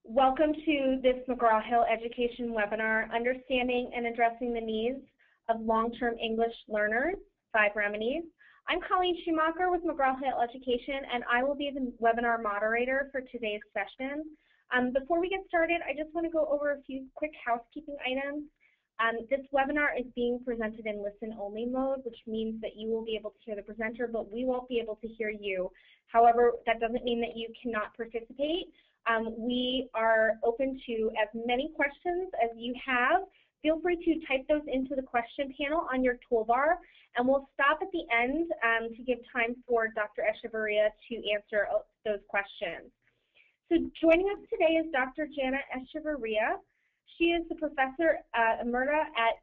Welcome to this McGraw-Hill Education webinar, Understanding and Addressing the Needs of Long-Term English Learners, 5 Remedies. I'm Colleen Schumacher with McGraw-Hill Education, and I will be the webinar moderator for today's session. Before we get started, I just want to go over a few quick housekeeping items. This webinar is being presented in listen-only mode, which means that you will be able to hear the presenter, but we won't be able to hear you. However, that doesn't mean that you cannot participate. We are open to as many questions as you have. Feel free to type those into the question panel on your toolbar, and we'll stop at the end to give time for Dr. Echevarria to answer those questions. So joining us today is Dr. Jana Echevarria. She is the Professor Emerita at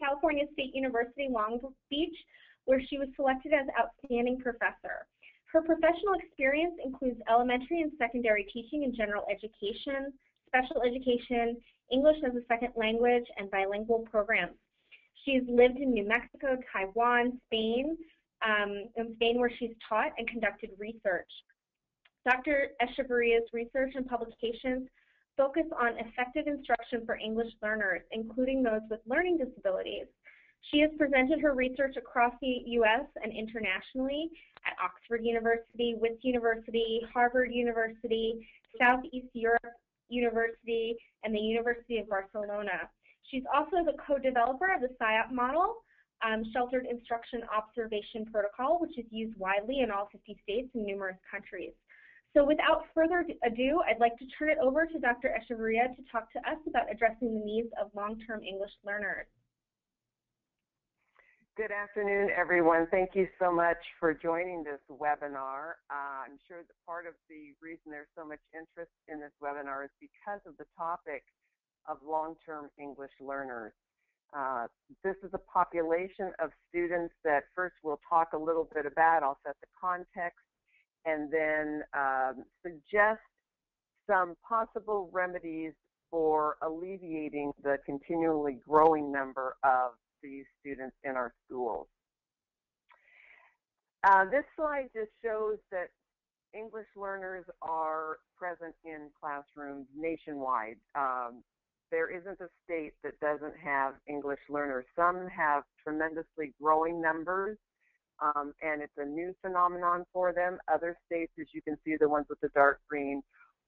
California State University, Long Beach, where she was selected as Outstanding Professor. Her professional experience includes elementary and secondary teaching in general education, special education, English as a second language, and bilingual programs. She's lived in New Mexico, Taiwan, Spain, where she's taught and conducted research. Dr. Echevarria's research and publications focus on effective instruction for English learners, including those with learning disabilities. She has presented her research across the U.S. and internationally at Oxford University, Wits University, Harvard University, Southeast Europe University, and the University of Barcelona. She's also the co-developer of the SIOP model, Sheltered Instruction Observation Protocol, which is used widely in all 50 states and numerous countries. So without further ado, I'd like to turn it over to Dr. Echevarria to talk to us about addressing the needs of long-term English learners. Good afternoon, everyone. Thank you so much for joining this webinar. I'm sure that part of the reason there's so much interest in this webinar is because of the topic of long-term English learners. This is a population of students that first we'll talk a little bit about. I'll set the context and then suggest some possible remedies for alleviating the continually growing number of these students in our schools. This slide just shows that English learners are present in classrooms nationwide. There isn't a state that doesn't have English learners. Some have tremendously growing numbers, and it's a new phenomenon for them. Other states, as you can see, the ones with the dark green,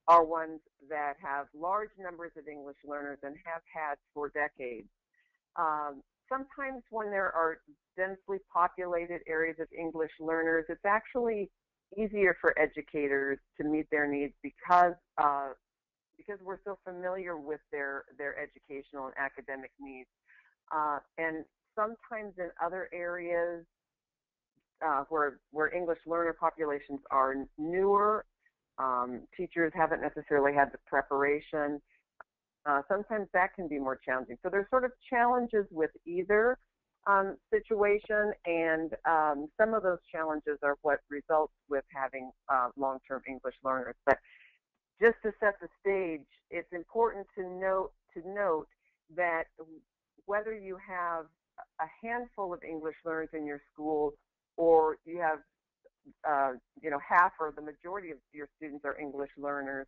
are ones that have large numbers of English learners and have had for decades. Sometimes when there are densely populated areas of English learners, it's actually easier for educators to meet their needs because we're so familiar with their educational and academic needs. And sometimes in other areas where English learner populations are newer, teachers haven't necessarily had the preparation. Sometimes that can be more challenging. So there's sort of challenges with either situation, and some of those challenges are what results with having long-term English learners. But just to set the stage, it's important to note that whether you have a handful of English learners in your school or you have half or the majority of your students are English learners,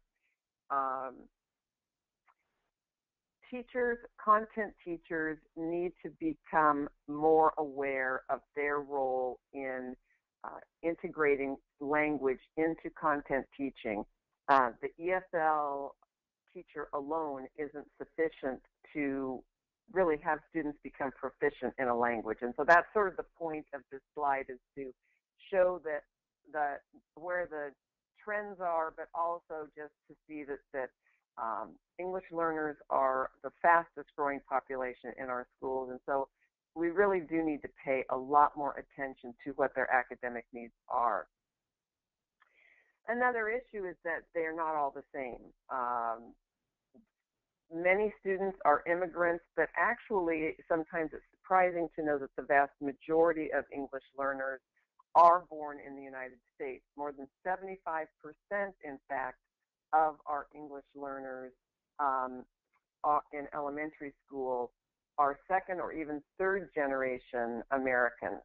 content teachers need to become more aware of their role in integrating language into content teaching. The ESL teacher alone isn't sufficient to really have students become proficient in a language. And so that's sort of the point of this slide, is to show that where the trends are, but also just to see that English learners are the fastest growing population in our schools, and so we really do need to pay a lot more attention to what their academic needs are. Another issue is that they are not all the same. Many students are immigrants, but actually sometimes it's surprising to know that the vast majority of English learners are born in the United States. More than 75%, in fact, of our English learners in elementary school are second or even third generation Americans.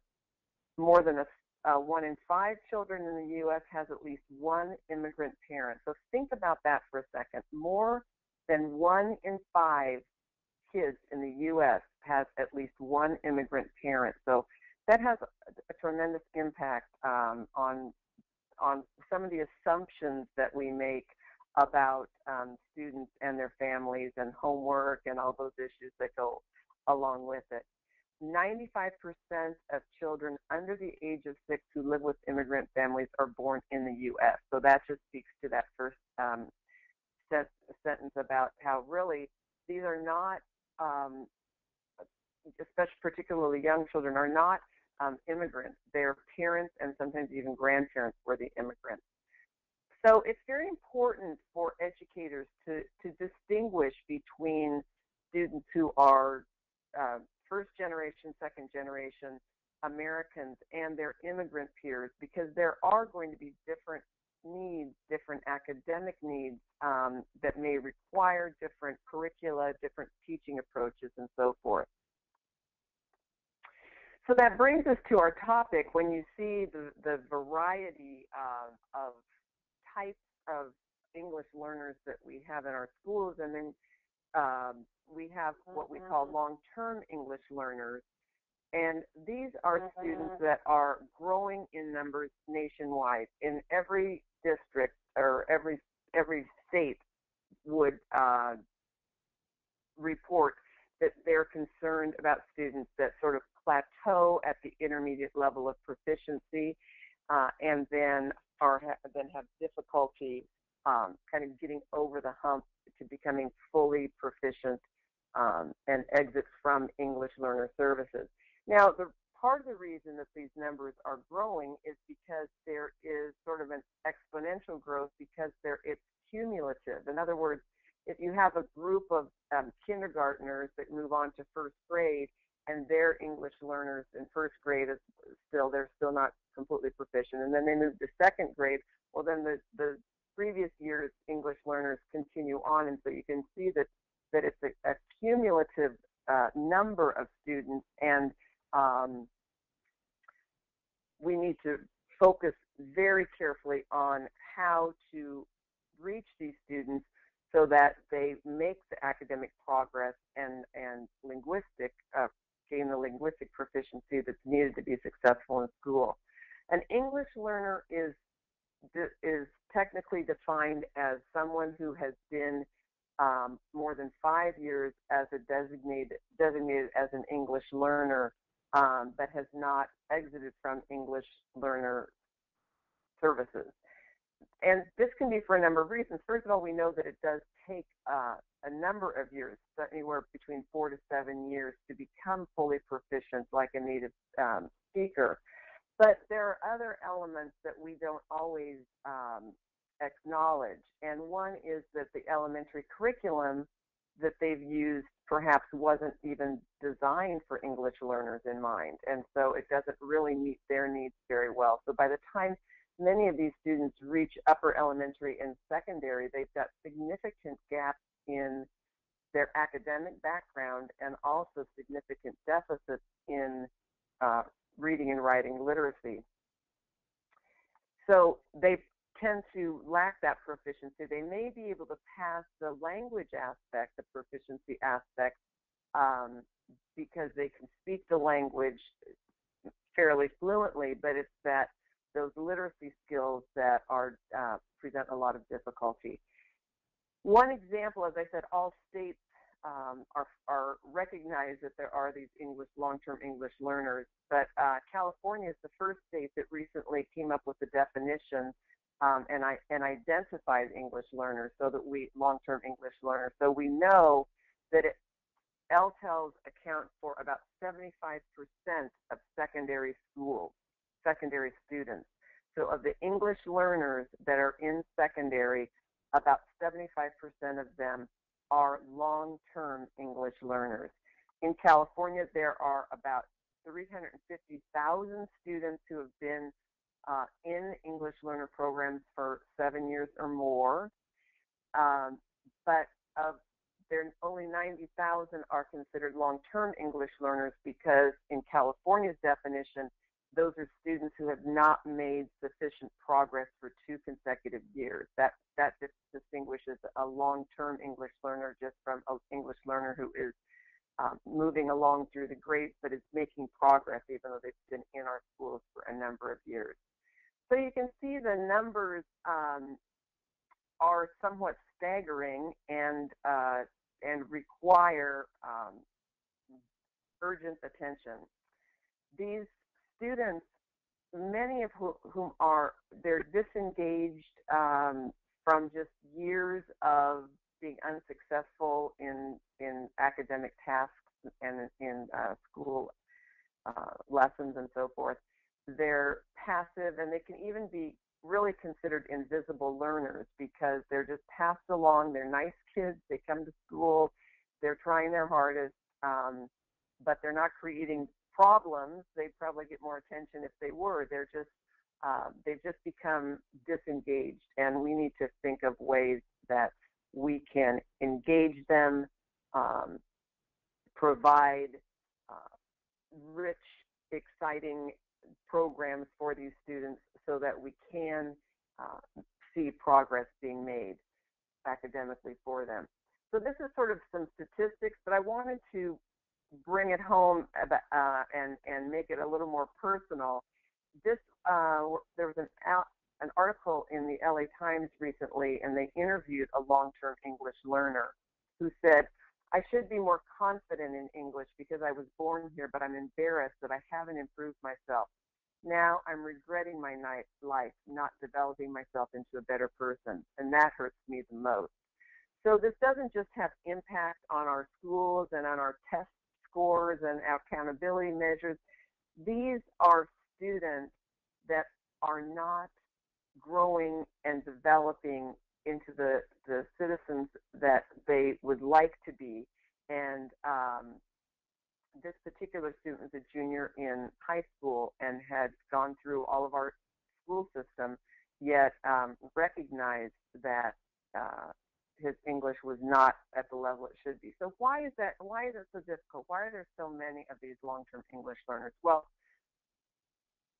More than 1 in 5 children in the U.S. has at least one immigrant parent. So think about that for a second. More than 1 in 5 kids in the U.S. has at least one immigrant parent. So that has a tremendous impact on some of the assumptions that we make about students and their families and homework and all those issues that go along with it. 95% of children under the age of 6 who live with immigrant families are born in the U.S. So that just speaks to that first sentence about how really these are not, especially particularly young children, are not immigrants. Their parents and sometimes even grandparents were the immigrants. So it's very important for educators to distinguish between students who are first generation, second generation Americans and their immigrant peers, because there are going to be different needs, different academic needs that may require different curricula, different teaching approaches, and so forth. So that brings us to our topic. When you see the variety of types of English learners that we have in our schools, and then we have what we call long-term English learners, and these are students that are growing in numbers nationwide. In every district or every state would report that they're concerned about students that sort of plateau at the intermediate level of proficiency, and then have difficulty kind of getting over the hump to becoming fully proficient and exit from English learner services. Now, part of the reason that these numbers are growing is because there is sort of an exponential growth because it's cumulative. In other words, if you have a group of kindergartners that move on to first grade and their English learners in first grade they're still not completely proficient, and then they move to second grade, well, then the previous year's English learners continue on, and so you can see that it's a cumulative number of students, and we need to focus very carefully on how to reach these students so that they make the academic progress and gain the linguistic proficiency that's needed to be successful in school. An English learner is technically defined as someone who has been more than 5 years as a designated as an English learner, but has not exited from English learner services. And this can be for a number of reasons. First of all, we know that it does take a number of years, anywhere between 4 to 7 years, to become fully proficient like a native speaker. But there are other elements that we don't always acknowledge. And one is that the elementary curriculum that they've used perhaps wasn't even designed for English learners in mind. And so it doesn't really meet their needs very well. So by the time many of these students reach upper elementary and secondary, they've got significant gaps in their academic background and also significant deficits in reading and writing literacy. So they tend to lack that proficiency. They may be able to pass the language aspect, the proficiency aspect, because they can speak the language fairly fluently, but it's those literacy skills that are present a lot of difficulty. One example, as I said, all states are recognized that there are these long-term English learners, but California is the first state that recently came up with the definition and identified English learners, long-term English learners. So we know that LTELs account for about 75% of secondary students. So of the English learners that are in secondary, about 75% of them are long-term English learners. In California, there are about 350,000 students who have been in English learner programs for 7 years or more, but only 90,000 are considered long-term English learners because in California's definition, those are students who have not made sufficient progress for 2 consecutive years. That distinguishes a long-term English learner just from an English learner who is moving along through the grades but is making progress even though they've been in our schools for a number of years. So you can see the numbers are somewhat staggering and require urgent attention. These students, many of whom they're disengaged from just years of being unsuccessful in academic tasks and in school lessons and so forth. They're passive, and they can even be really considered invisible learners because they're just passed along. They're nice kids. They come to school. They're trying their hardest, but they're not creating problems. They'd probably get more attention if they were. They've just become disengaged, and we need to think of ways that we can engage them, provide rich, exciting programs for these students so that we can see progress being made academically for them. So this is sort of some statistics, but I wanted to bring it home and make it a little more personal. There was an article in the LA Times recently, and they interviewed a long-term English learner who said, "I should be more confident in English because I was born here, but I'm embarrassed that I haven't improved myself. Now I'm regretting my life, not developing myself into a better person, and that hurts me the most." So this doesn't just have impact on our schools and on our test scores and our accountability measures. These are students that are not growing and developing into the citizens that they would like to be. And this particular student was a junior in high school and had gone through all of our school system, yet recognized that his English was not at the level it should be. So why is that? Why is it so difficult? Why are there so many of these long-term English learners? Well,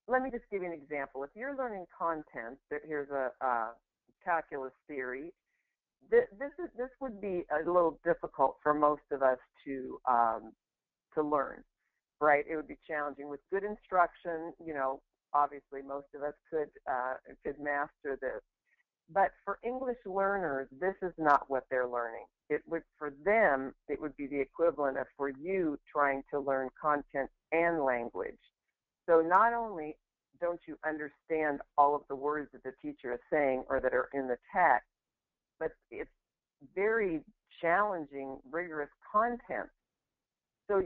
let me just give you an example. If you're learning content, here's a calculus theory. This would be a little difficult for most of us to learn, right? It would be challenging with good instruction. You know, obviously most of us could master this. But for English learners, this is not what they're learning. For them, it would be the equivalent of for you trying to learn content and language. So not only don't you understand all of the words that the teacher is saying or that are in the text, but it's very challenging, rigorous content. So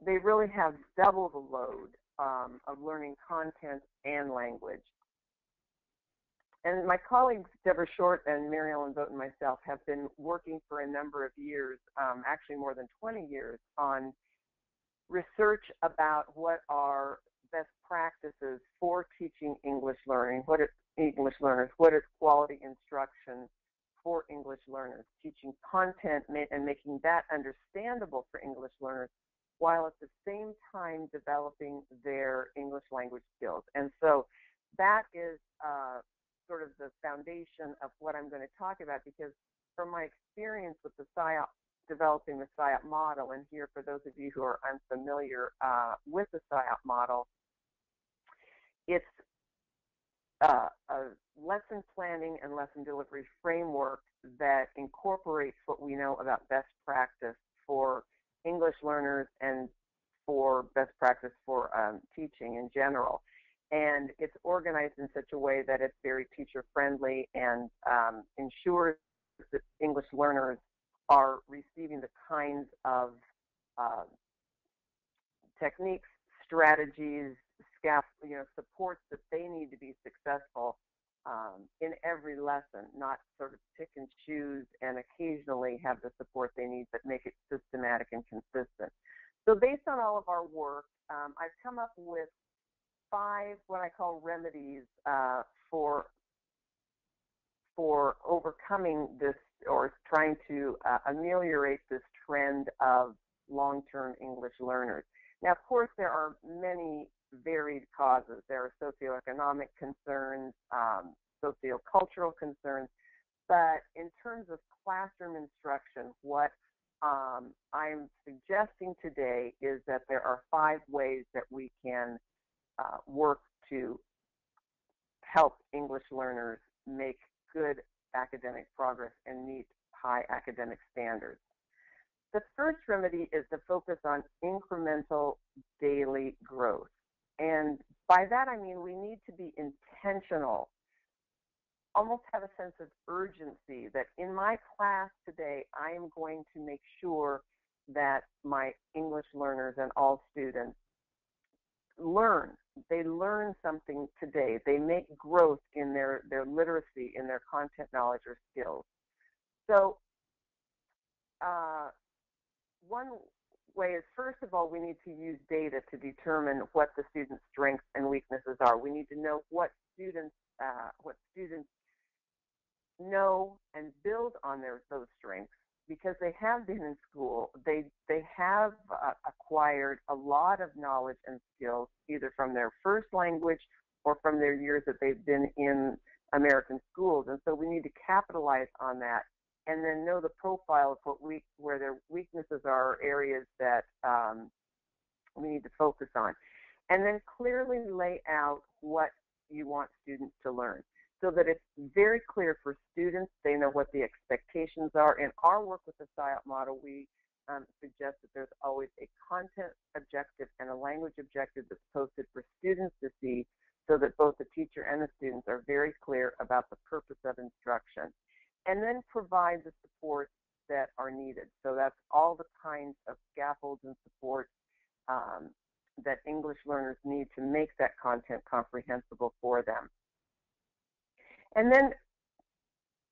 they really have double the load of learning content and language. And my colleagues, Deborah Short and Mary Ellen Vogt and myself, have been working for a number of years, actually more than 20 years, on research about what are best practices for teaching English learning, what is English learners, what is quality instruction for English learners, teaching content and making that understandable for English learners, while at the same time developing their English language skills. And so that is sort of the foundation of what I'm going to talk about, because from my experience with the SIOP, developing the SIOP model, and here for those of you who are unfamiliar with the SIOP model, it's a lesson planning and lesson delivery framework that incorporates what we know about best practice for English learners and for best practice for teaching in general. And it's organized in such a way that it's very teacher-friendly and ensures that English learners are receiving the kinds of techniques, strategies, supports that they need to be successful in every lesson, not sort of pick and choose and occasionally have the support they need, but make it systematic and consistent. So based on all of our work, I've come up with 5 what I call remedies for overcoming this, or trying to ameliorate this trend of long-term English learners. Now, of course, there are many varied causes. There are socioeconomic concerns, sociocultural concerns, but in terms of classroom instruction, what I'm suggesting today is that there are 5 ways that we can work to help English learners make good academic progress and meet high academic standards. The first remedy is to focus on incremental daily growth. And by that I mean we need to be intentional, almost have a sense of urgency that in my class today I am going to make sure that my English learners and all students learn. They learn something today. They make growth in their literacy, in their content knowledge or skills. So one way is, first of all, we need to use data to determine what the students' strengths and weaknesses are. We need to know what students know and build on those strengths, because they have been in school. They have acquired a lot of knowledge and skills, either from their first language or from their years that they've been in American schools. And so we need to capitalize on that, and then know the profile of where their weaknesses are, areas that we need to focus on. And then clearly lay out what you want students to learn, so that it's very clear for students. They know what the expectations are. In our work with the SIOP model, we suggest that there's always a content objective and a language objective that's posted for students to see, so that both the teacher and the students are very clear about the purpose of instruction. And then provide the supports that are needed. So that's all the kinds of scaffolds and supports that English learners need to make that content comprehensible for them. And then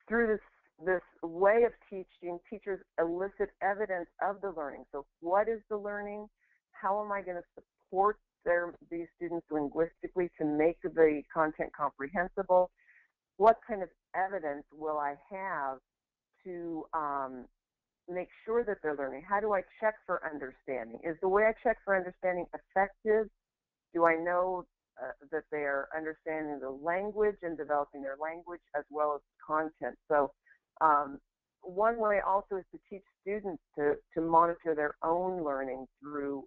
through this way of teaching, teachers elicit evidence of the learning. So what is the learning? How am I going to support these students linguistically to make the content comprehensible? What kind of evidence will I have to make sure that they're learning? How do I check for understanding? Is the way I check for understanding effective? Do I know that they are understanding the language and developing their language as well as content? So one way also is to teach students to monitor their own learning through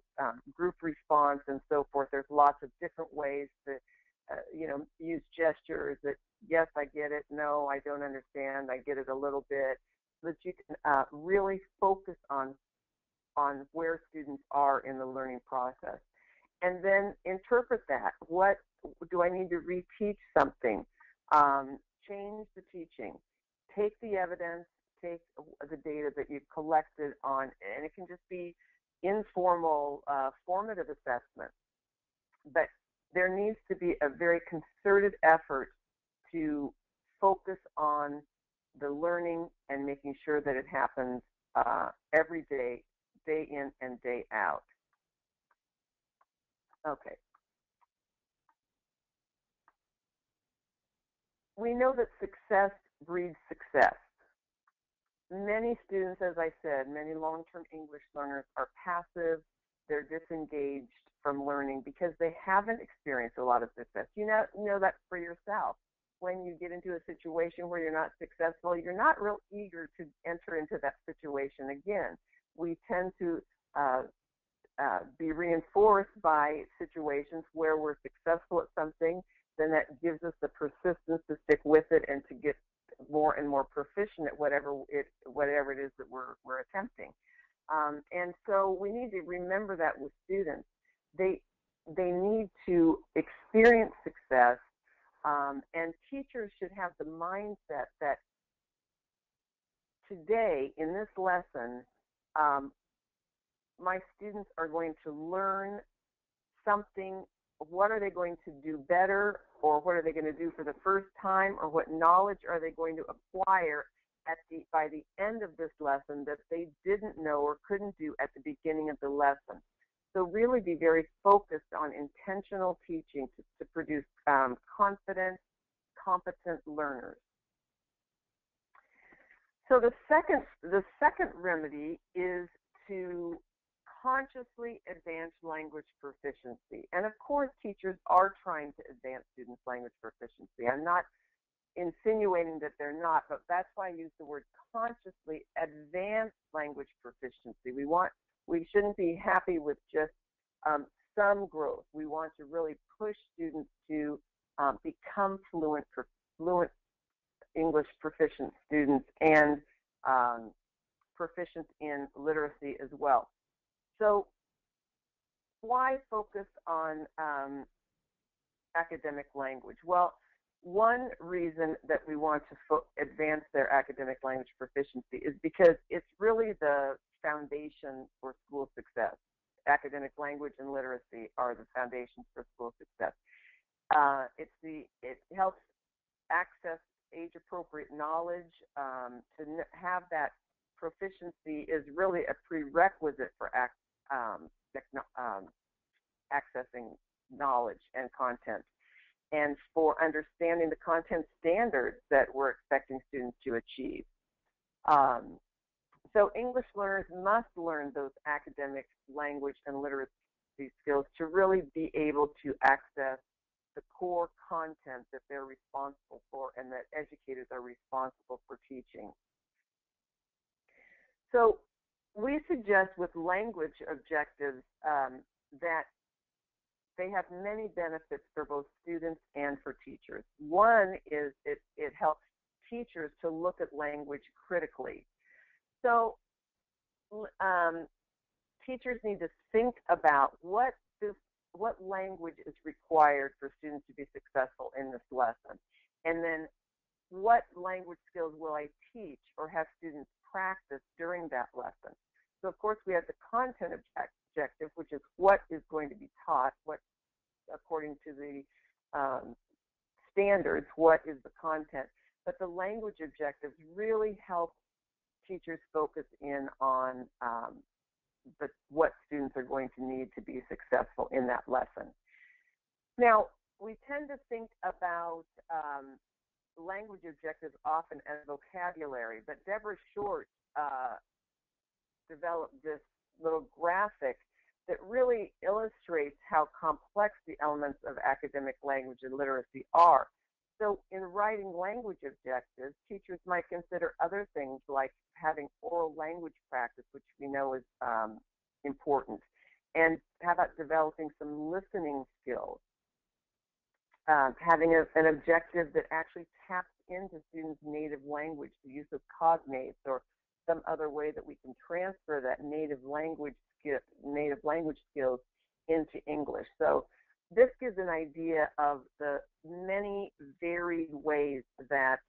group response and so forth. There's lots of different ways to use gestures that, yes, I get it, no, I don't understand, I get it a little bit, so that you can really focus on where students are in the learning process. And then interpret that. What do I need to reteach something? Change the teaching. Take the evidence, take the data that you've collected on, and it can just be informal, formative assessment. But there needs to be a very concerted effort to focus on the learning and making sure that it happens every day, day in and day out. Okay. We know that success breeds success. Many students, as I said, many long-term English learners are passive. They're disengaged from learning because they haven't experienced a lot of success. You know that for yourself. When you get into a situation where you're not successful, you're not real eager to enter into that situation again. We tend to be reinforced by situations where we're successful at something, then that gives us the persistence to stick with it and to get more and more proficient at whatever it is that we're attempting. And so we need to remember that with students. They need to experience success, and teachers should have the mindset that today in this lesson, my students are going to learn something. What are they going to do better, or what are they going to do for the first time, or what knowledge are they going to acquire by the end of this lesson that they didn't know or couldn't do at the beginning of the lesson? So really be very focused on intentional teaching to produce confident, competent learners. So the second remedy is to consciously advance language proficiency. And of course, teachers are trying to advance students' language proficiency. I'm not insinuating that they're not, but that's why I use the word consciously advance language proficiency. We shouldn't be happy with just some growth. We want to really push students to become fluent English proficient students and proficient in literacy as well. So why focus on academic language? Well, one reason that we want to advance their academic language proficiency is because it's really the foundation for school success. Academic language and literacy are the foundations for school success. It helps access age-appropriate knowledge. To have that proficiency is really a prerequisite for accessing knowledge and content, and for understanding the content standards that we're expecting students to achieve. So English learners must learn those academic language and literacy skills to really be able to access the core content that they're responsible for and that educators are responsible for teaching. So we suggest with language objectives that they have many benefits for both students and for teachers. One is it helps teachers to look at language critically. So teachers need to think about what language is required for students to be successful in this lesson, and then what language skills will I teach or have students practice during that lesson. So of course we have the content objective, which is what is going to be taught, what according to the standards, what is the content. But the language objectives really help teachers focus in on what students are going to need to be successful in that lesson. Now, we tend to think about language objectives often as vocabulary, but Deborah Short developed this little graphic that really illustrates how complex the elements of academic language and literacy are. So in writing language objectives, teachers might consider other things like having oral language practice, which we know is important, and how about developing some listening skills, having an objective that actually taps into students' native language, the use of cognates or some other way that we can transfer that native language skills into English. So this gives an idea of the many varied ways that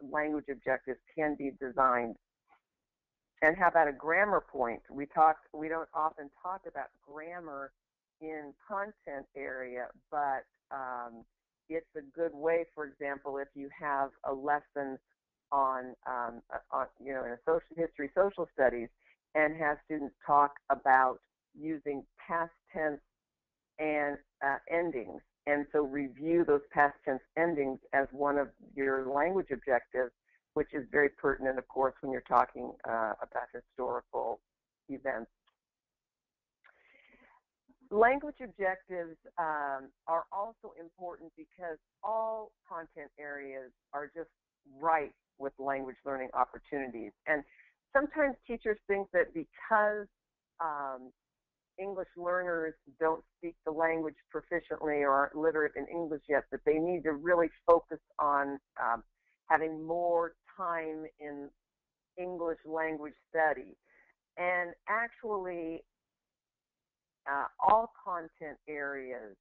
language objectives can be designed. And how about a grammar point? We don't often talk about grammar in content area, but it's a good way, for example, if you have a lesson on in a social history, social studies, and have students talk about using past tense and endings, and so review those past tense endings as one of your language objectives, which is very pertinent, of course, when you're talking about historical events. Language objectives are also important because all content areas are just ripe with language learning opportunities. And sometimes teachers think that because English learners don't speak the language proficiently or aren't literate in English yet, that they need to really focus on having more time in English language study. And actually, all content areas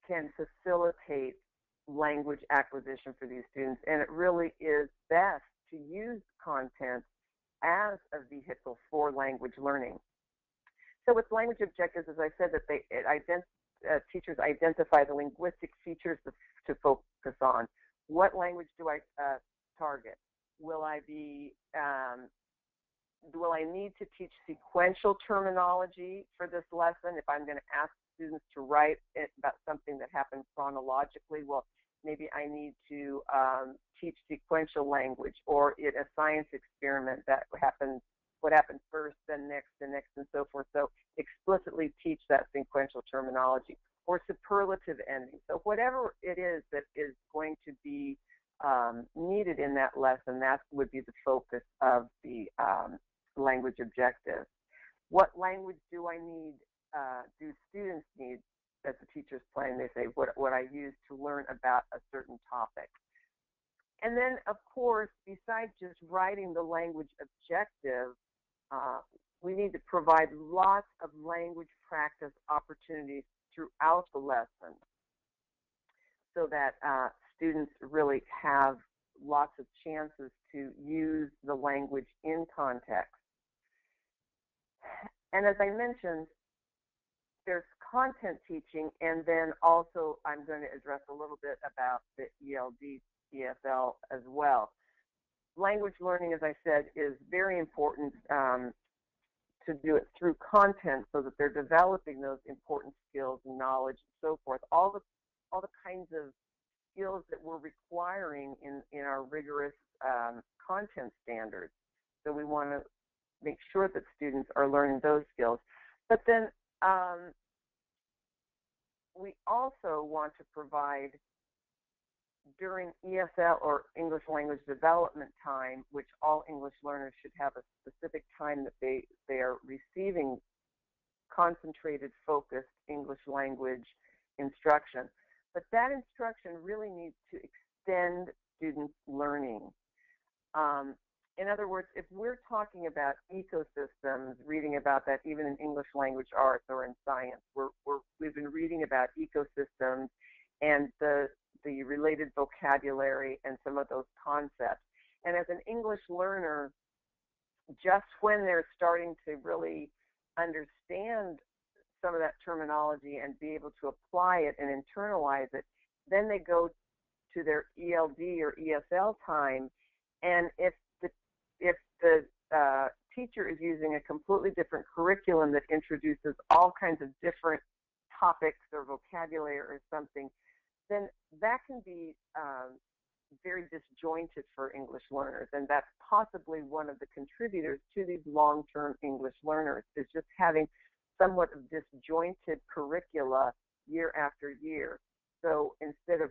can facilitate language acquisition for these students, and it really is best to use content as a vehicle for language learning. So with language objectives, as I said, that teachers identify the linguistic features to focus on. What language do I target? Will I need to teach sequential terminology for this lesson? If I'm going to ask students to write about something that happened chronologically, well, maybe I need to teach sequential language, or a science experiment that happens what happened first, then next, and so forth. So explicitly teach that sequential terminology or superlative ending. So whatever it is that is going to be needed in that lesson, that would be the focus of the language objective. What language do I need, do students need, as the teacher's plan, they say, what I use to learn about a certain topic. And then, of course, besides just writing the language objective, we need to provide lots of language practice opportunities throughout the lesson so that students really have lots of chances to use the language in context. And as I mentioned, there's content teaching, and then also I'm going to address a little bit about the ELD, ESL as well. Language learning, as I said, is very important to do it through content so that they're developing those important skills and knowledge and so forth. All the kinds of skills that we're requiring in our rigorous content standards. So we want to make sure that students are learning those skills. But then we also want to provide during ESL or English language development time, which all English learners should have a specific time that they are receiving concentrated, focused English language instruction. But that instruction really needs to extend students' learning. In other words, if we're talking about ecosystems, reading about that even in English language arts or in science, we've been reading about ecosystems and the related vocabulary and some of those concepts. And as an English learner, just when they're starting to really understand some of that terminology and be able to apply it and internalize it, then they go to their ELD or ESL time, and if the teacher is using a completely different curriculum that introduces all kinds of different topics or vocabulary or something, then that can be very disjointed for English learners, and that's possibly one of the contributors to these long-term English learners, is just having somewhat of disjointed curricula year after year. So instead of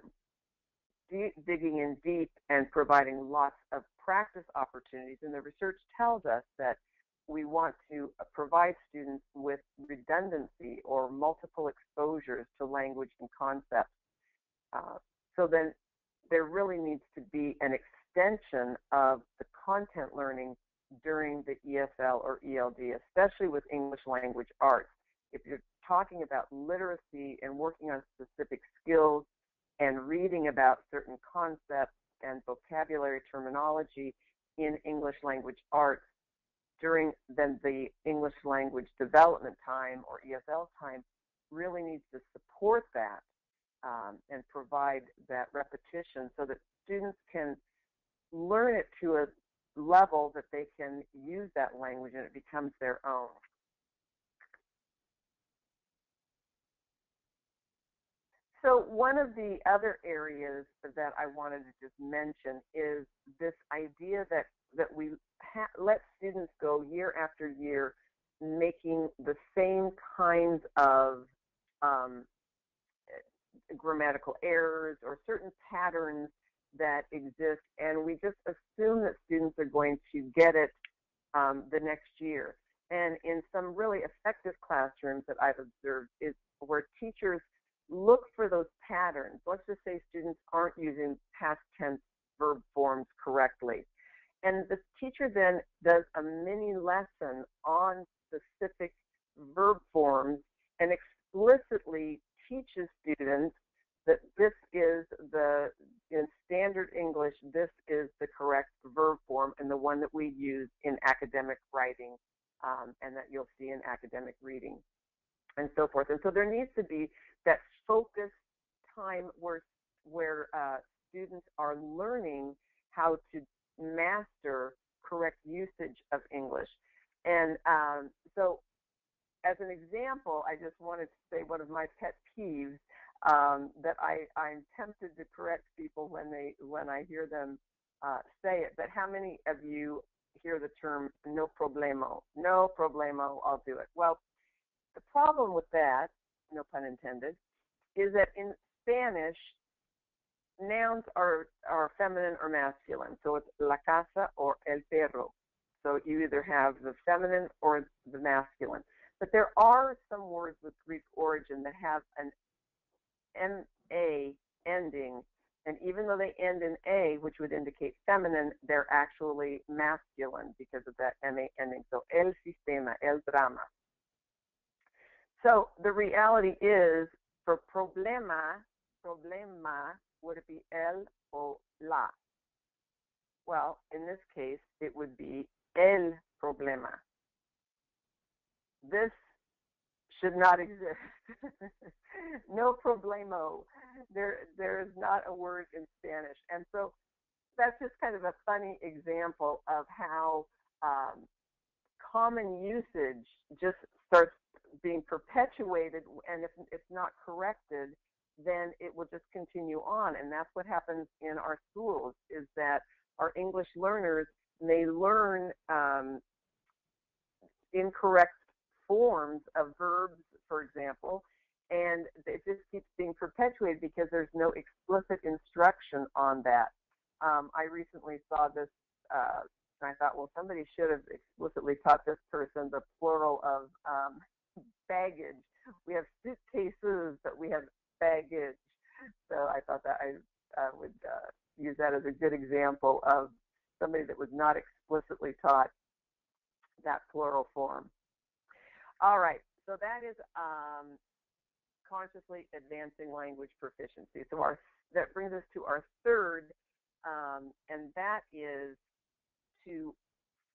digging in deep and providing lots of practice opportunities, and the research tells us that we want to provide students with redundancy or multiple exposures to language and concepts. So then there really needs to be an extension of the content learning during the ESL or ELD, especially with English language arts. If you're talking about literacy and working on specific skills and reading about certain concepts and vocabulary terminology in English language arts during then the English language development time or ESL time really needs to support that and provide that repetition so that students can learn it to a level that they can use that language and it becomes their own. So one of the other areas that I wanted to just mention is this idea that we let students go year after year making the same kinds of grammatical errors or certain patterns that exist, and we just assume that students are going to get it the next year. And in some really effective classrooms that I've observed is where teachers look for those patterns. Let's just say students aren't using past tense verb forms correctly. And the teacher then does a mini lesson on specific verb forms and explicitly teaches students that this is in standard English, this is the correct verb form and the one that we use in academic writing and that you'll see in academic reading and so forth. And so there needs to be that focused time where students are learning how to master correct usage of English. And so as an example, I just wanted to say one of my pet peeves that I'm tempted to correct people when I hear them say it, but how many of you hear the term no problemo. No problemo, I'll do it. Well, the problem with that, no pun intended, is that in Spanish, nouns are feminine or masculine. So it's la casa or el perro. So you either have the feminine or the masculine. But there are some words with Greek origin that have an MA ending, and even though they end in A, which would indicate feminine, they're actually masculine because of that MA ending. So el sistema, el drama. So the reality is, for problema would it be el or la? Well, in this case, it would be el problema. This should not exist. No problemo. There is not a word in Spanish. And so that's just kind of a funny example of how common usage just starts being perpetuated, and if it's not corrected, then it will just continue on. And that's what happens in our schools, is that our English learners may learn incorrect forms of verbs, for example, and it just keeps being perpetuated because there's no explicit instruction on that. I recently saw this, and I thought, well, somebody should have explicitly taught this person the plural of baggage. We have suitcases, but we have baggage. So I thought that I would use that as a good example of somebody that was not explicitly taught that plural form. All right, so that is consciously advancing language proficiency. So that brings us to our third, and that is to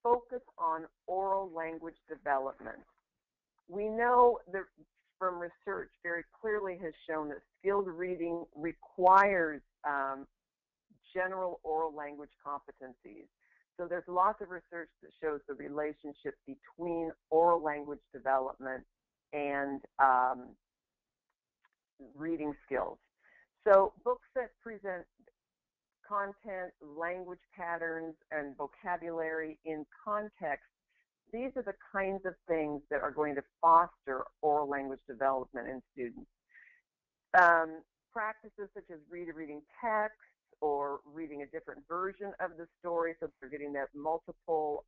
focus on oral language development. We know that from research very clearly has shown that skilled reading requires general oral language competencies. So there's lots of research that shows the relationship between oral language development and reading skills. So books that present content, language patterns, and vocabulary in context, these are the kinds of things that are going to foster oral language development in students. Practices such as reading text or reading a different version of the story, so they're getting that multiple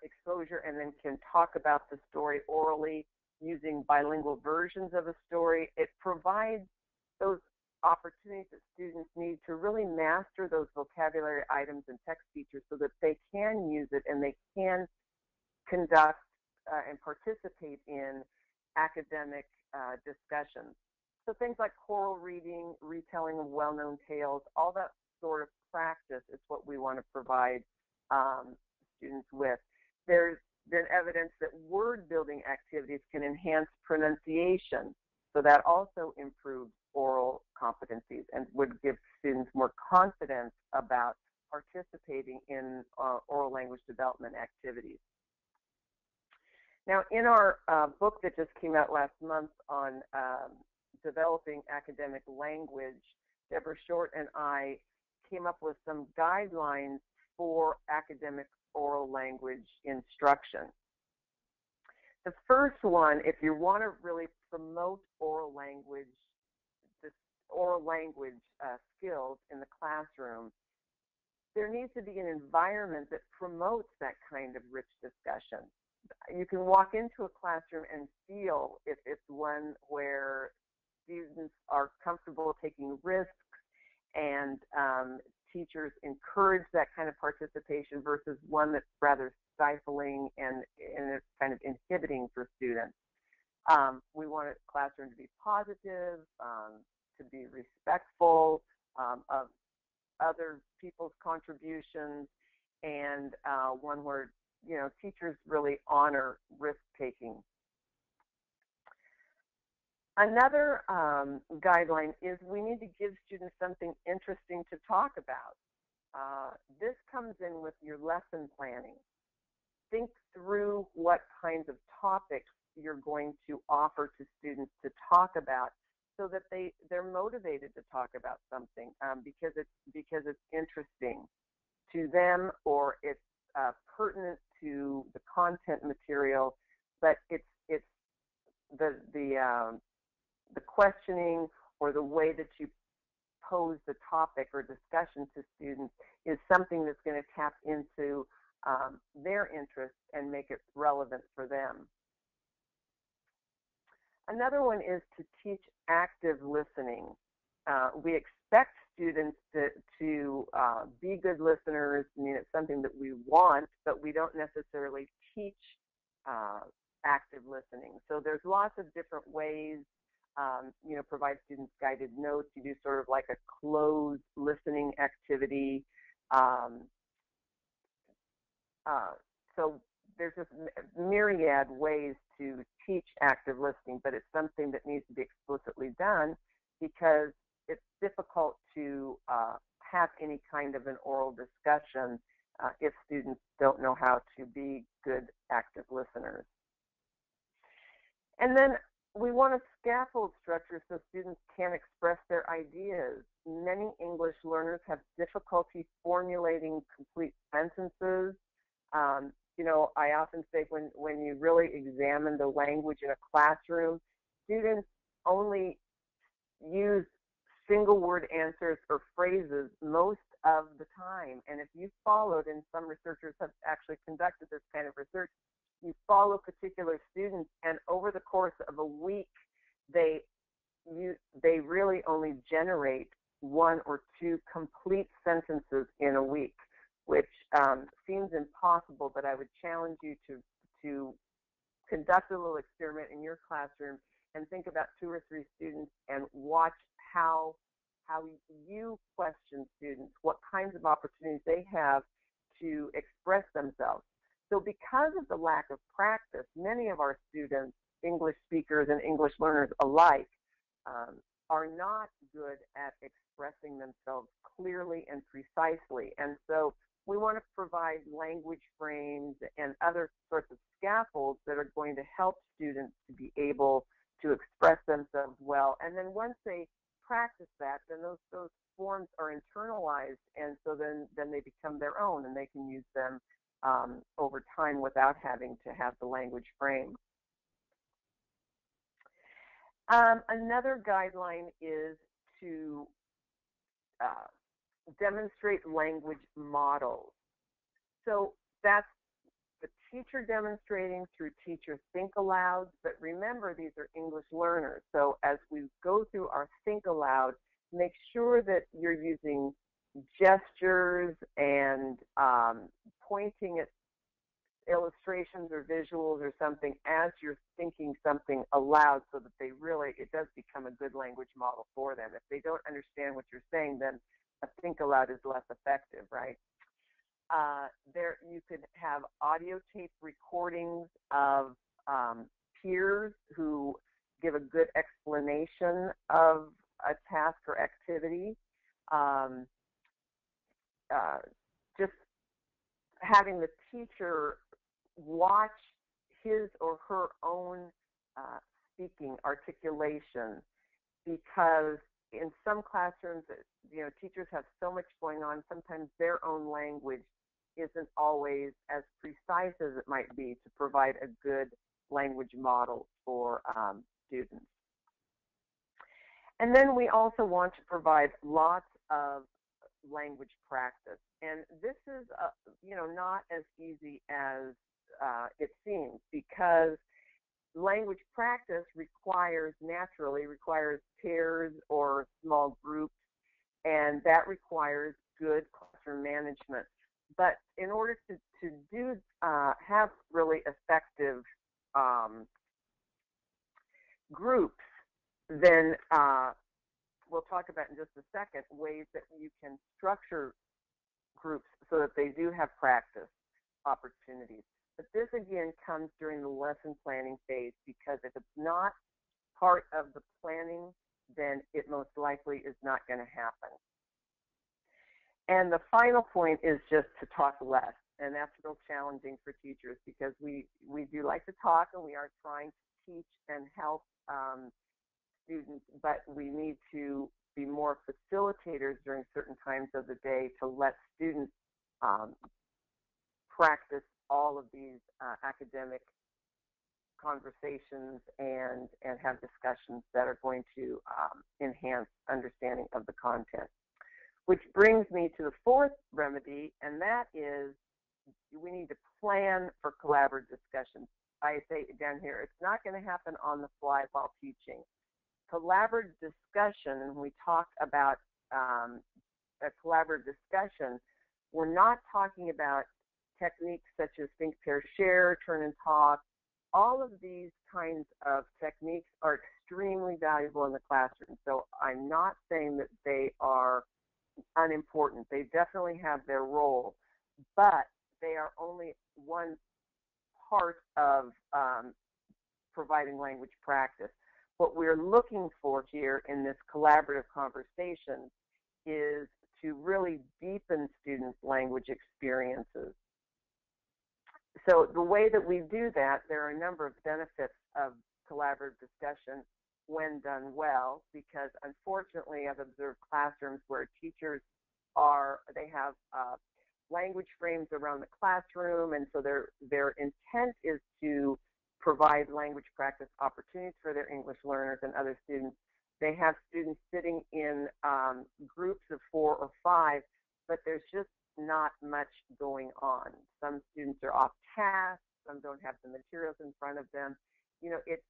exposure and then can talk about the story orally using bilingual versions of a story. It provides those opportunities that students need to really master those vocabulary items and text features so that they can use it and they can conduct and participate in academic discussions. So things like choral reading, retelling of well-known tales, all that sort of practice is what we want to provide students with. There's been evidence that word-building activities can enhance pronunciation, so that also improves oral competencies and would give students more confidence about participating in oral language development activities. Now, in our book that just came out last month on developing academic language, Deborah Short and I came up with some guidelines for academic oral language instruction. The first one, if you want to really promote oral language skills in the classroom, there needs to be an environment that promotes that kind of rich discussion. You can walk into a classroom and feel if it's one where students are comfortable taking risks and teachers encourage that kind of participation versus one that's rather stifling and it's kind of inhibiting for students. We want a classroom to be positive, to be respectful of other people's contributions, and one where teachers really honor risk-taking. Another guideline is we need to give students something interesting to talk about. This comes in with your lesson planning. Think through what kinds of topics you're going to offer to students to talk about so that they're motivated to talk about something because it's interesting to them or it's pertinent to the content material, but it's the questioning or the way that you pose the topic or discussion to students is something that's going to tap into their interests and make it relevant for them. Another one is to teach active listening. We expect students to be good listeners. I mean, it's something that we want, but we don't necessarily teach active listening. So there's lots of different ways. Provide students guided notes. You do sort of like a closed listening activity. So there's just myriad ways to teach active listening, but it's something that needs to be explicitly done because it's difficult to have any kind of an oral discussion if students don't know how to be good active listeners. And then we want a scaffold structure so students can express their ideas. Many English learners have difficulty formulating complete sentences. I often say when you really examine the language in a classroom, students only use single word answers or phrases most of the time. And if you followed, and some researchers have actually conducted this kind of research, you follow particular students, and over the course of a week, they really only generate 1 or 2 complete sentences in a week, which seems impossible, but I would challenge you to conduct a little experiment in your classroom and think about 2 or 3 students and watch how you question students, what kinds of opportunities they have to express themselves. So because of the lack of practice, many of our students, English speakers and English learners alike, are not good at expressing themselves clearly and precisely. And so we want to provide language frames and other sorts of scaffolds that are going to help students to be able to express themselves well. And then once they practice that, then those forms are internalized, and so then they become their own, and they can use them over time without having to have the language frame. Another guideline is to demonstrate language models. So that's the teacher demonstrating through teacher think alouds, but remember these are English learners. So as we go through our think aloud, make sure that you're using gestures and pointing at illustrations or visuals or something as you're thinking something aloud so that it does become a good language model for them. If they don't understand what you're saying, then a think aloud is less effective, right? You could have audio tape recordings of peers who give a good explanation of a task or activity. Just having the teacher watch his or her own speaking articulation, because in some classrooms, teachers have so much going on, sometimes their own language isn't always as precise as it might be to provide a good language model for students. And then we also want to provide lots of language practice. And this is, not as easy as it seems, because language practice naturally requires pairs or small groups, and that requires good classroom management. But in order to have really effective groups, then we'll talk about in just a second ways that you can structure groups so that they do have practice opportunities. But this again comes during the lesson planning phase, because if it's not part of the planning, then it most likely is not going to happen. And the final point is just to talk less, and that's real challenging for teachers, because we do like to talk, and we are trying to teach and help students, but we need to be more facilitators during certain times of the day to let students practice all of these academic conversations and have discussions that are going to enhance understanding of the content. Which brings me to the fourth remedy, and that is we need to plan for collaborative discussions. I say down here, it's not going to happen on the fly while teaching. Collaborative discussion, and we talk about a collaborative discussion, we're not talking about techniques such as think, pair, share, turn and talk. All of these kinds of techniques are extremely valuable in the classroom. So I'm not saying that they are unimportant. They definitely have their role, but they are only one part of providing language practice. What we're looking for here in this collaborative conversation is to really deepen students' language experiences. So the way that we do that, there are a number of benefits of collaborative discussion when done well, because unfortunately I've observed classrooms where teachers they have language frames around the classroom, and so their intent is to provide language practice opportunities for their English learners and other students. They have students sitting in groups of 4 or 5, but there's just not much going on. Some students are off task, some don't have the materials in front of them. You know, it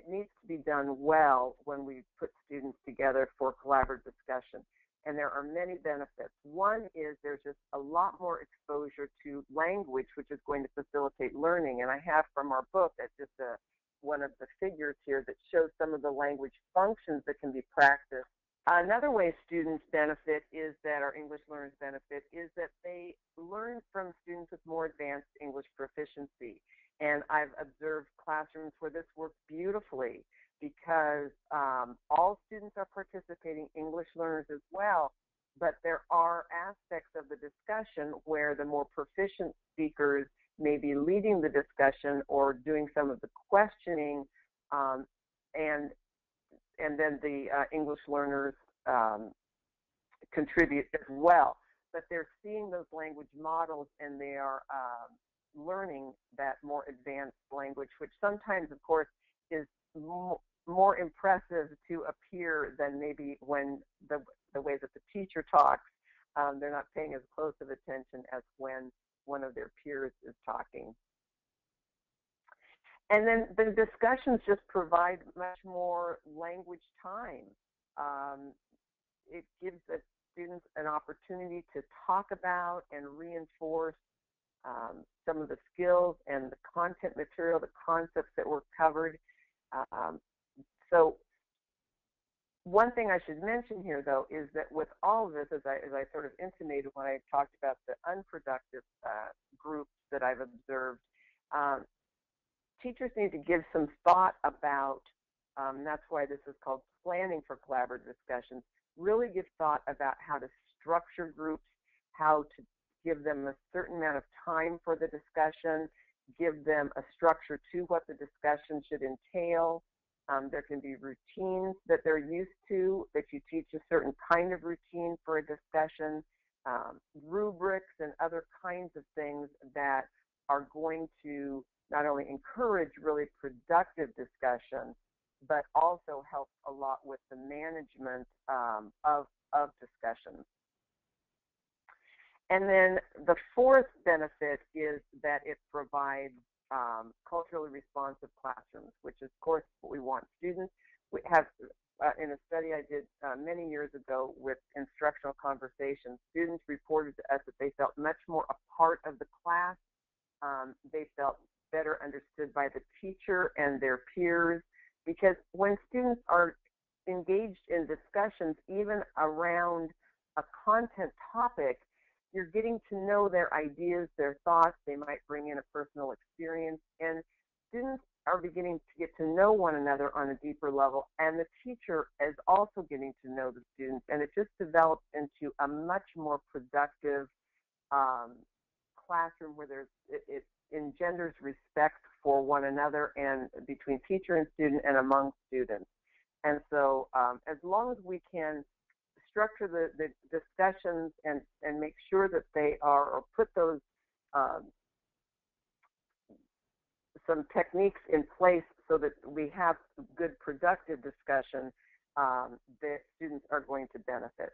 needs to be done well when we put students together for collaborative discussion. And there are many benefits. One is there's just a lot more exposure to language, which is going to facilitate learning. And I have from our book, that's just one of the figures here that shows some of the language functions that can be practiced. Another way students benefit is that our English learners benefit is that they learn from students with more advanced English proficiency. And I've observed classrooms where this works beautifully because all students are participating, English learners as well, but there are aspects of the discussion where the more proficient speakers may be leading the discussion or doing some of the questioning, and then the English learners contribute as well. But they're seeing those language models and they are learning that more advanced language, which sometimes, of course, is more impressive to a peer than maybe when the way that the teacher talks. They're not paying as close of attention as when one of their peers is talking. And then the discussions just provide much more language time. It gives the students an opportunity to talk about and reinforce some of the skills and the content material, the concepts that were covered. So one thing I should mention here, though, is that with all of this, as I sort of intimated when I talked about the unproductive groups that I've observed, teachers need to give some thought about, that's why this is called planning for collaborative discussions, really give thought about how to structure groups, how to give them a certain amount of time for the discussion, give them a structure to what the discussion should entail. There can be routines that they're used to, that you teach a certain kind of routine for a discussion, rubrics and other kinds of things that are going to not only encourage really productive discussion, but also help a lot with the management of discussions. And then the fourth benefit is that it provides culturally responsive classrooms, which is, of course, what we want. Students, we have, in a study I did many years ago with instructional conversations, students reported to us that they felt much more a part of the class. They felt better understood by the teacher and their peers, because when students are engaged in discussions, even around a content topic, you're getting to know their ideas, their thoughts. They might bring in a personal experience, and students are beginning to get to know one another on a deeper level, and the teacher is also getting to know the students, and it just develops into a much more productive classroom where it engenders respect for one another and between teacher and student and among students. And so as long as we can structure the discussions and make sure that they are, or put those some techniques in place so that we have good productive discussion, that students are going to benefit.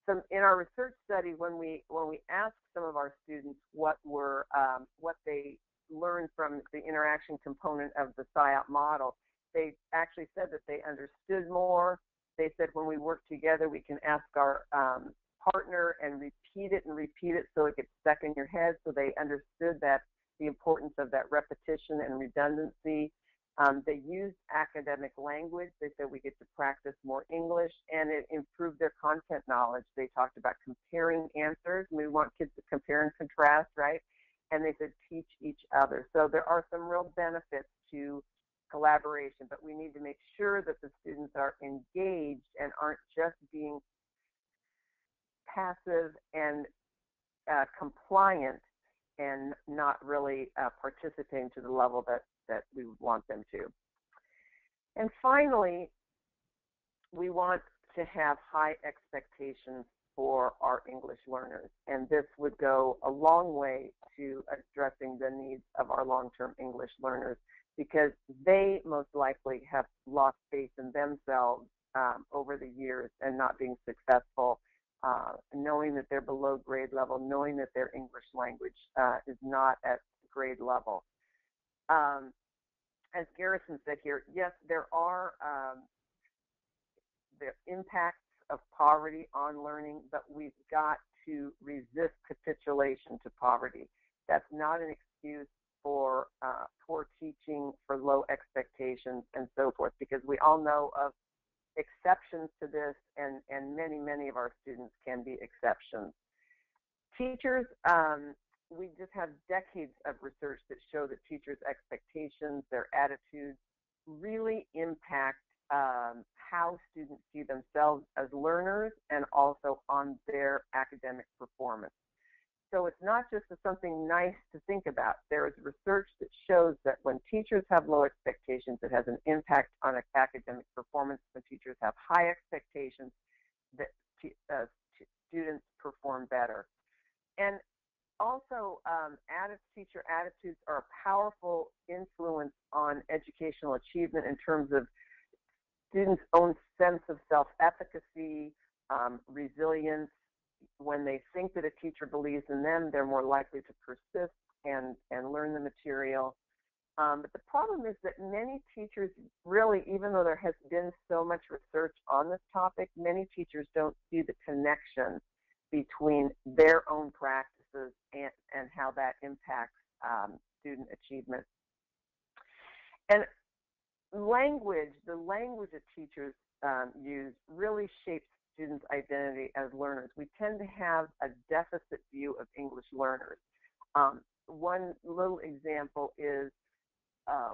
So in our research study, when we asked some of our students what they learned from the interaction component of the SIOP model, they actually said that they understood more. They said when we work together, we can ask our partner and repeat it so it gets stuck in your head. So they understood that the importance of that repetition and redundancy. They used academic language. They said we get to practice more English, and it improved their content knowledge. They talked about comparing answers. We want kids to compare and contrast, right? And they said teach each other. So there are some real benefits to collaboration, but we need to make sure that the students are engaged and aren't just being passive and compliant and not really participating to the level that we would want them to. And finally, we want to have high expectations for our English learners, and this would go a long way to addressing the needs of our long-term English learners, because they most likely have lost faith in themselves over the years and not being successful, knowing that they're below grade level, knowing that their English language is not at grade level. As Garrison said here, yes, there are the impacts of poverty on learning, but we've got to resist capitulation to poverty. That's not an excuse for poor teaching, for low expectations, and so forth, because we all know of exceptions to this, and many of our students can be exceptions. Teachers, we just have decades of research that show that teachers' expectations, their attitudes, really impact how students see themselves as learners and also on their academic performance. So it's not just something nice to think about. There is research that shows that when teachers have low expectations, it has an impact on academic performance. When teachers have high expectations, that students perform better. And also, teacher attitudes are a powerful influence on educational achievement in terms of students' own sense of self-efficacy, resilience. When they think that a teacher believes in them, they're more likely to persist and learn the material. But the problem is that many teachers really, even though there has been so much research on this topic, many teachers don't see the connection between their own practices and how that impacts student achievement. And language, the language that teachers use really shapes students' identity as learners. We tend to have a deficit view of English learners. One little example is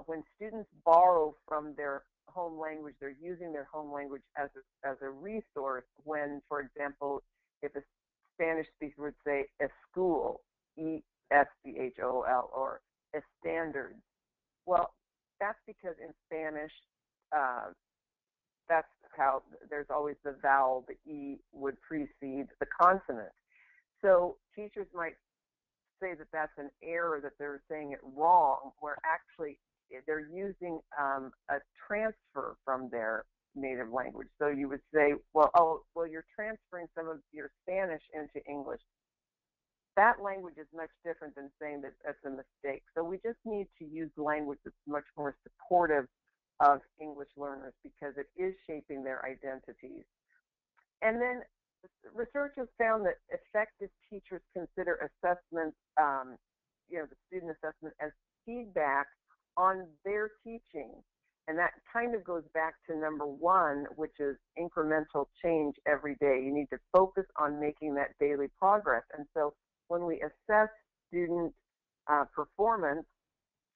when students borrow from their home language, they're using their home language as a resource when, for example, if a Spanish speaker would say a school, E-S-C-H-O-L, or a standard. Well, that's because in Spanish, that's how there's always the vowel, the E would precede the consonant. So teachers might say that that's an error, that they're saying it wrong, where actually they're using a transfer from their native language. So you would say, well, you're transferring some of your Spanish into English. That language is much different than saying that that's a mistake. So we just need to use language that's much more supportive of English learners because it is shaping their identities. And then research has found that effective teachers consider assessments, the student assessment, as feedback on their teaching. And that kind of goes back to number one, which is incremental change every day. You need to focus on making that daily progress. And so when we assess student performance,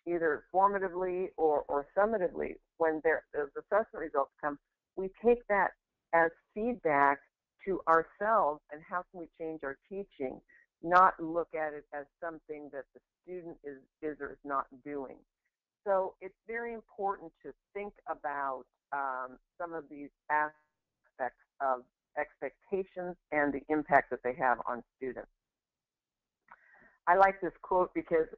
either formatively or summatively, when those assessment results come, we take that as feedback to ourselves and how can we change our teaching, not look at it as something that the student is or is not doing. So it's very important to think about some of these aspects of expectations and the impact that they have on students. I like this quote because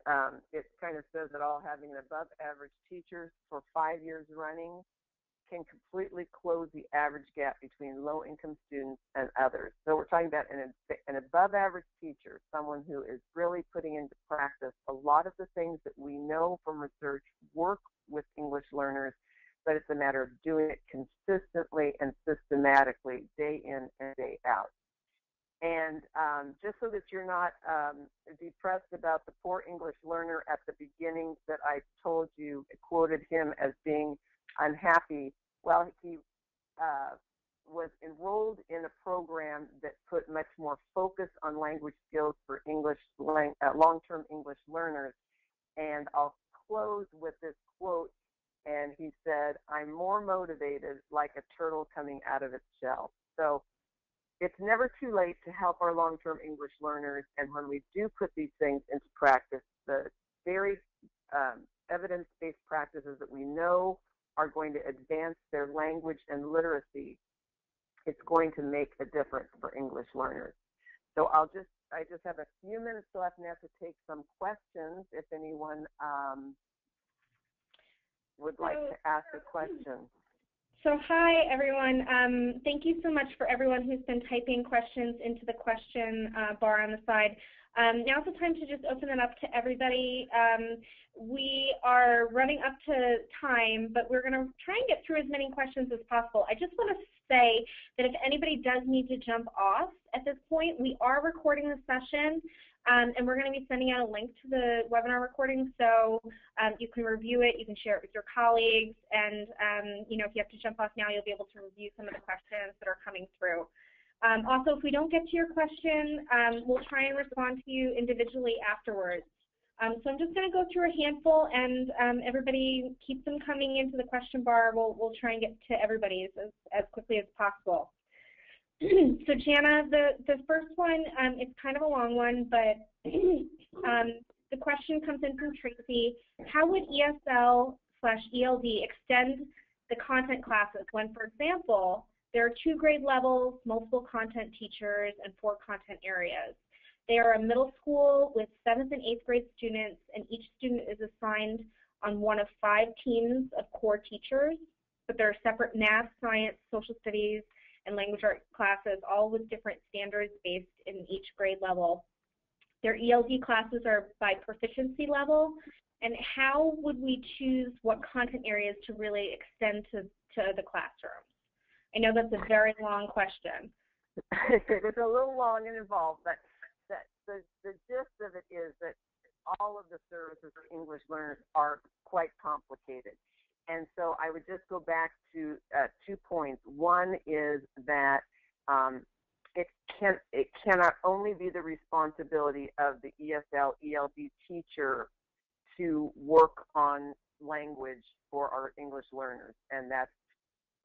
it kind of says it all. Having an above average teacher for 5 years running can completely close the average gap between low income students and others. So we're talking about an above average teacher, someone who is really putting into practice a lot of the things that we know from research work with English learners, but it's a matter of doing it consistently and systematically, day in and day out. And just so that you're not depressed about the poor English learner at the beginning that I told you, quoted him as being unhappy. Well, he was enrolled in a program that put much more focus on language skills for long-term English learners. And I'll close with this quote. And he said, "I'm more motivated like a turtle coming out of its shell." So it's never too late to help our long-term English learners, and when we do put these things into practice, the very evidence-based practices that we know are going to advance their language and literacy, it's going to make a difference for English learners. So I just have a few minutes left now to take some questions if anyone would like to ask a question. So hi, everyone. Thank you so much for everyone who's been typing questions into the question bar on the side. Now's the time to just open it up to everybody. We are running up to time, but we're going to try and get through as many questions as possible. I just want to say that if anybody does need to jump off at this point, we are recording the session. And we're going to be sending out a link to the webinar recording, so you can review it, you can share it with your colleagues, and you know, if you have to jump off now, you'll be able to review some of the questions that are coming through. Also, if we don't get to your question, we'll try and respond to you individually afterwards. So I'm just going to go through a handful, and everybody keep them coming into the question bar. We'll try and get to everybody's as quickly as possible. So Jana, the first one, it's kind of a long one, but the question comes in from Tracy. How would ESL/ELD extend the content classes when, for example, there are 2 grade levels, multiple content teachers, and 4 content areas? They are a middle school with 7th and 8th grade students, and each student is assigned on one of 5 teams of core teachers, but there are separate math, science, social studies, and language art classes, all with different standards based in each grade level. Their ELD classes are by proficiency level, and how would we choose what content areas to really extend to the classrooms? I know that's a very long question. It's a little long and involved, but the gist of it is that all of the services for English learners are quite complicated. And so I would just go back to 2 points. One is that it cannot only be the responsibility of the ESL/ELD teacher to work on language for our English learners, and that's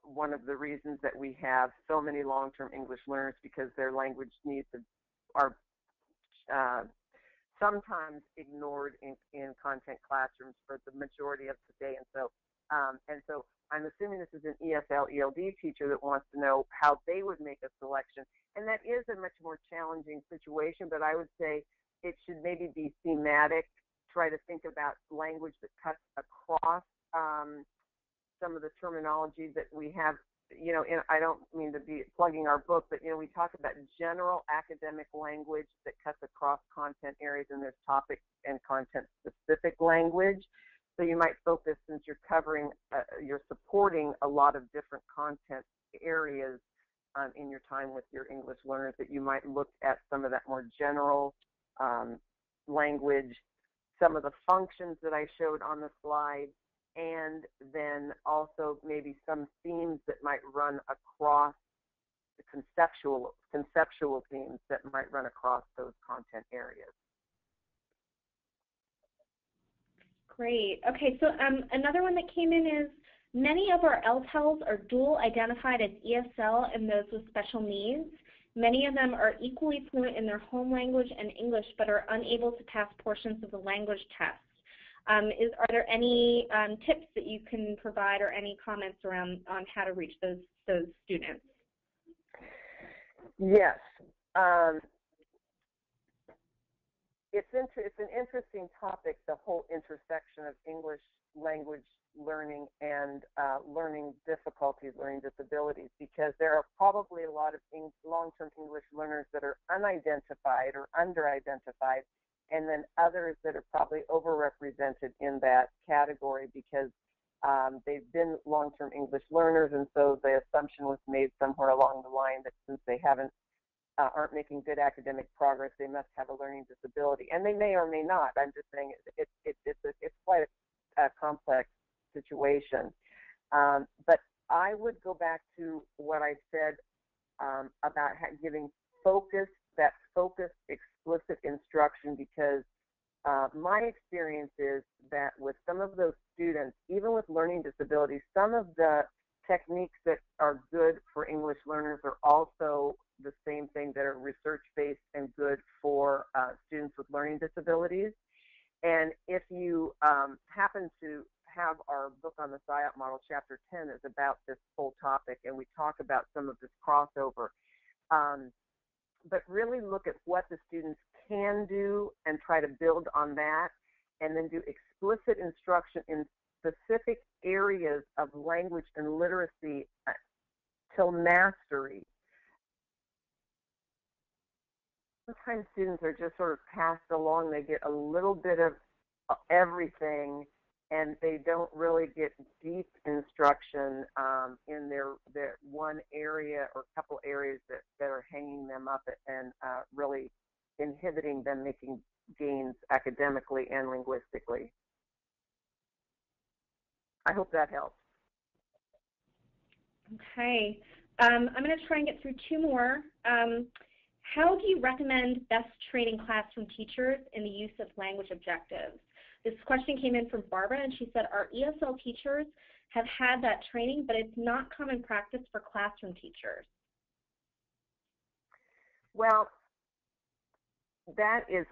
one of the reasons that we have so many long-term English learners, because their language needs are sometimes ignored in content classrooms for the majority of the day. And so I'm assuming this is an ESL/ELD teacher that wants to know how they would make a selection. And that is a much more challenging situation, but I would say it should maybe be thematic, try to think about language that cuts across some of the terminology that we have. You know, I don't mean to be plugging our book, but, you know, we talk about general academic language that cuts across content areas, and there's topic and content-specific language. So you might focus, since you're covering, you're supporting a lot of different content areas in your time with your English learners, that you might look at some of that more general language, some of the functions that I showed on the slide, and then also maybe some themes that might run across the conceptual themes that might run across those content areas. Great. Okay, so another one that came in is, many of our LTELs are dual identified as ESL and those with special needs. Many of them are equally fluent in their home language and English, but are unable to pass portions of the language test. Are there any tips that you can provide, or any comments around on how to reach those students? Yes. Um, it's an interesting topic, the whole intersection of English language learning and learning difficulties, learning disabilities, because there are probably a lot of long-term English learners that are unidentified or under-identified, and then others that are probably overrepresented in that category because they've been long-term English learners, and so the assumption was made somewhere along the line that since they aren't making good academic progress, they must have a learning disability, and they may or may not. I'm just saying it's quite a complex situation. But I would go back to what I said about giving that focused, explicit instruction, because my experience is that with some of those students, even with learning disabilities, some of the techniques that are good for English learners are also the same thing that are research-based and good for students with learning disabilities. And if you happen to have our book on the SIOP model, chapter 10 is about this whole topic, and we talk about some of this crossover. But really look at what the students can do and try to build on that, and then do explicit instruction in specific areas of language and literacy till mastery. Sometimes students are just sort of passed along. They get a little bit of everything, and they don't really get deep instruction in their one area or couple areas that are hanging them up and really inhibiting them making gains academically and linguistically. I hope that helps. Okay. I'm going to try and get through two more. How do you recommend best training classroom teachers in the use of language objectives? This question came in from Barbara, and she said, our ESL teachers have had that training, but it's not common practice for classroom teachers. Well, that is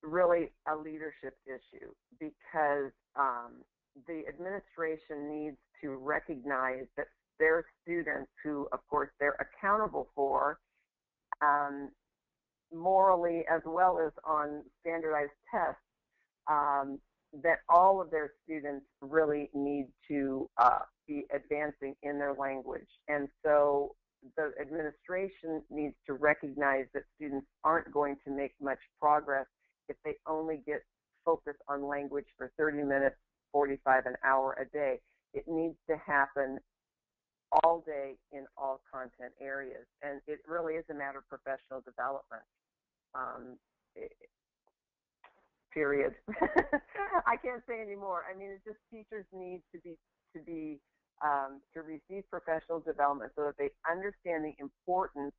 really a leadership issue, because the administration needs to recognize that their students, who of course they're accountable for, morally as well as on standardized tests, that all of their students really need to be advancing in their language. And so the administration needs to recognize that students aren't going to make much progress if they only get focused on language for 30 minutes, 45 an hour a day. It needs to happen all day in all content areas, and it really is a matter of professional development. Period. I can't say any more. I mean, it's just teachers need to receive professional development so that they understand the importance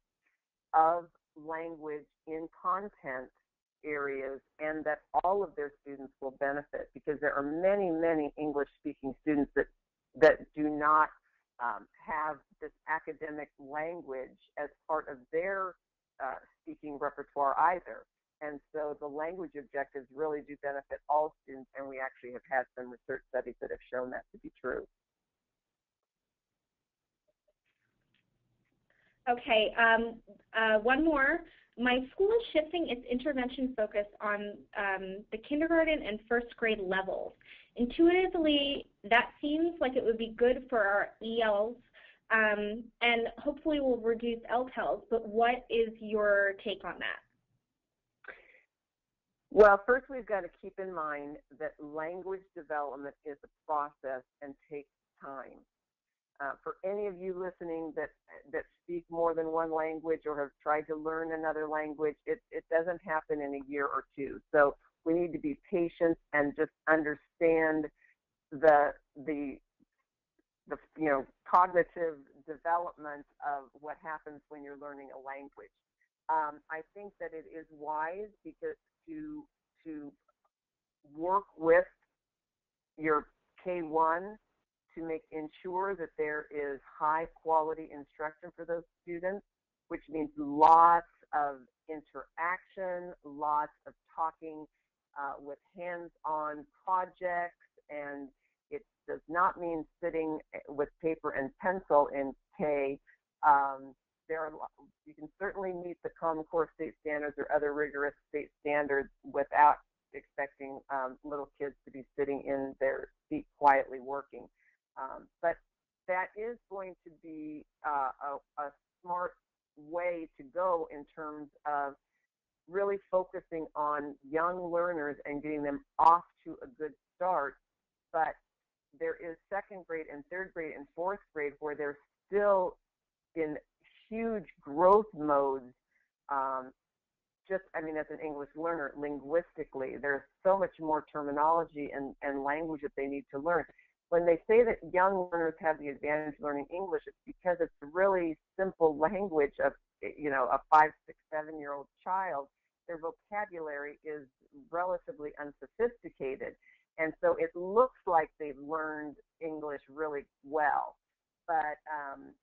of language in content areas, and that all of their students will benefit, because there are many, many English-speaking students that do not have this academic language as part of their speaking repertoire either. And so the language objectives really do benefit all students, and we actually have had some research studies that have shown that to be true. Okay, one more. My school is shifting its intervention focus on the kindergarten and first grade levels. Intuitively, that seems like it would be good for our ELs, and hopefully will reduce LTELs, but what is your take on that? Well, first we've got to keep in mind that language development is a process and takes time. For any of you listening that speak more than one language or have tried to learn another language, it doesn't happen in a year or two. So we need to be patient and just understand the cognitive development of what happens when you're learning a language. I think that it is wise because to work with your K1 to ensure that there is high quality instruction for those students, which means lots of interaction, lots of talking with hands-on projects, and it does not mean sitting with paper and pencil in K. you can certainly meet the Common Core state standards or other rigorous state standards without expecting little kids to be sitting in their seat quietly working. But that is going to be a smart way to go in terms of really focusing on young learners and getting them off to a good start. But there is second grade and third grade and fourth grade where they're still in huge growth modes. As an English learner, linguistically, there's so much more terminology and language that they need to learn. When they say that young learners have the advantage learning English, it's because it's really simple language of, a 5, 6, 7-year-old child. Their vocabulary is relatively unsophisticated. And so it looks like they've learned English really well. But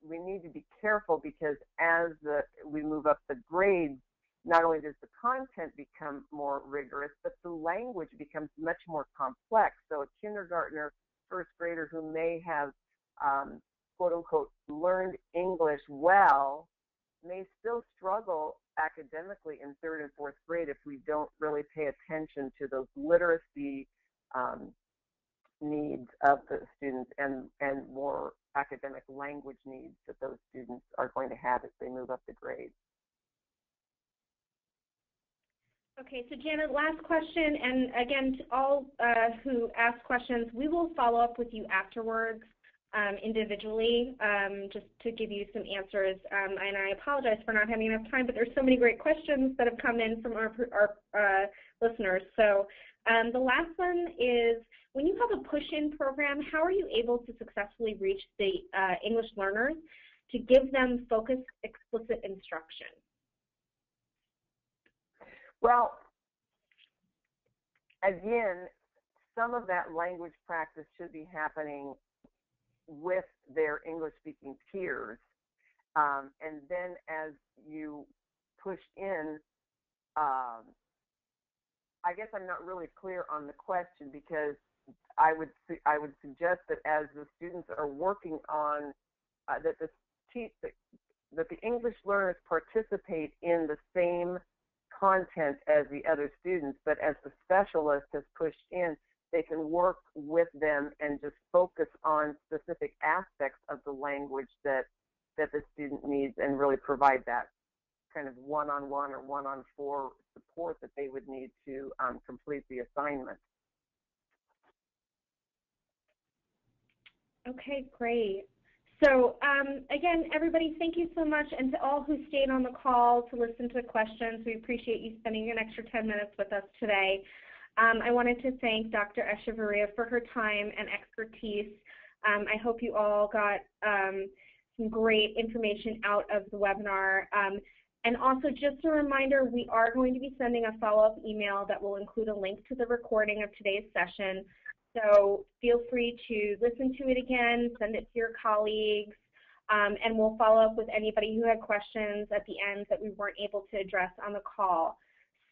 we need to be careful because as we move up the grades, not only does the content become more rigorous, but the language becomes much more complex. So a kindergartner, first grader who may have, quote unquote, learned English well may still struggle academically in third and fourth grade if we don't really pay attention to those literacy needs of the students and more academic language needs that those students are going to have as they move up the grades. Okay, so Janet, last question, and again, to all who ask questions, we will follow up with you afterwards individually just to give you some answers. And I apologize for not having enough time, but there's so many great questions that have come in from our listeners. So the last one is, when you have a push-in program, how are you able to successfully reach the English learners to give them focused, explicit instruction? Well, again, some of that language practice should be happening with their English-speaking peers. And then as you push in, I guess I'm not really clear on the question, because I would suggest that as the students are working on, that the English learners participate in the same content as the other students, but as the specialist has pushed in, they can work with them and just focus on specific aspects of the language that the student needs and really provide that kind of one-on-one or one-on-four support that they would need to complete the assignment. Okay, great. So again, everybody, thank you so much. And to all who stayed on the call to listen to the questions, we appreciate you spending an extra 10 minutes with us today. I wanted to thank Dr. Echevarria for her time and expertise. I hope you all got some great information out of the webinar. And also, just a reminder, we are going to be sending a follow-up email that will include a link to the recording of today's session. So feel free to listen to it again, send it to your colleagues, and we'll follow up with anybody who had questions at the end that we weren't able to address on the call.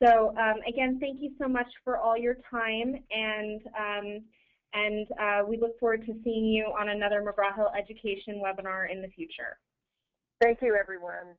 So again, thank you so much for all your time, and we look forward to seeing you on another McGraw-Hill Education webinar in the future. Thank you, everyone.